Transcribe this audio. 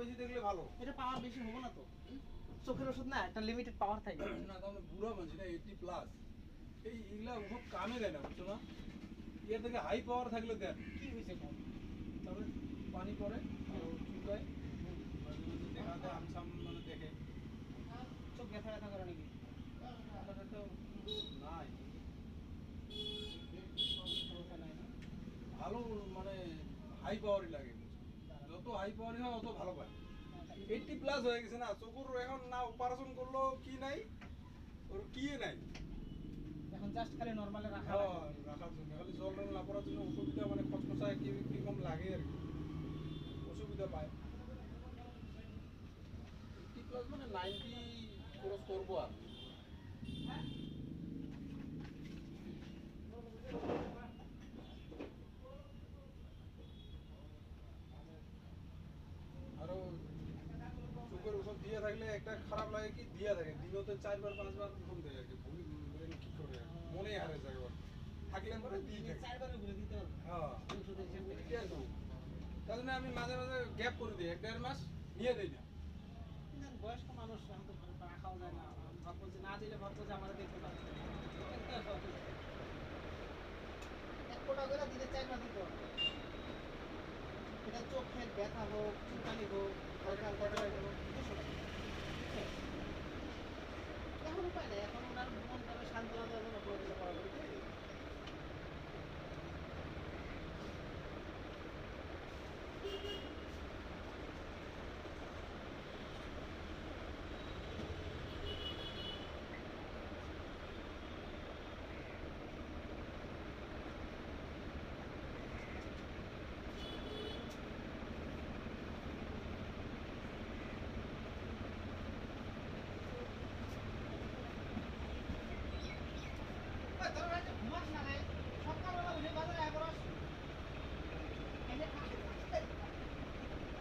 বেশি দেখলে ভালো। এটা পাওয়ার বেশি হবে না তো? চোখের ওষুধ না, একটা লিমিটেড পাওয়ার থাকে। না তাহলে বুড়া মানুষ না 80+, এইগুলা ওসব কামে দেয় না, বুঝছো না? এর থেকে হাই পাওয়ার থাকলে দেন। কি হয়েছে কম? তবে পানি পড়ে চুলকায়, মাঝে মাঝে দেখাতে আমসাম মানে দেখে। চোখ ব্যথা ব্যথা করে নাকি? আপনাদের তো নাই সমস্যা নাই না? ভালো, মানে হাই পাওয়ারই লাগে। যত হাই পাওয়ারই হয় অত ভালো পায়। 80+ হয়ে গেছে না, চকুর এখন না অপারেশন করলো কি নাই, ওর কি নাই। এখন জাস্ট খালি নরমালে রাখা হ্যাঁ, লাগে। রাখার জন্য খালি জল টল না পড়ার জন্য অসুবিধা, মানে খচখচায় কিরকম লাগে আর কি, অসুবিধা পায়। 80+ মানে 90 ক্রস করবো আর। আরো চোখের ওষুধ দিয়ে থাকলে একটা খারাপ লাগে কি, দিয়ে থাকে দিনতে 4-5 ঘুম দেয় আর কি, কি করে মনে হারে যায় ওর। থাকলে পরে দিয়ে থাকে। 4 বারে ঘুরে দিতে হবে। হ্যাঁ, ওষুধের হিসাব থেকে। এটাই তো। তার জন্য আমি মাঝে মাঝে গ্যাপ করে দিই, 1-1.5 মাস নিয়ে দেই না। কিন্তু বয়স্ক মানুষ এখন তো রাখাও যায় না। ভাববো যে না দিলে ভাববো যে আমরা দেখতে পাচ্ছি না। কিন্তু এখন 1 কোটা করে দিলে 4 বার দিতে হবে। এটা চোখের ব্যথা হোক, চুলকানি হোক, হালকা হালকা জ্বর হোক, 200 টাকা। এখন উপায় নেই, এখন ওনার মন ভাবে সান্ত্বনা দেওয়ার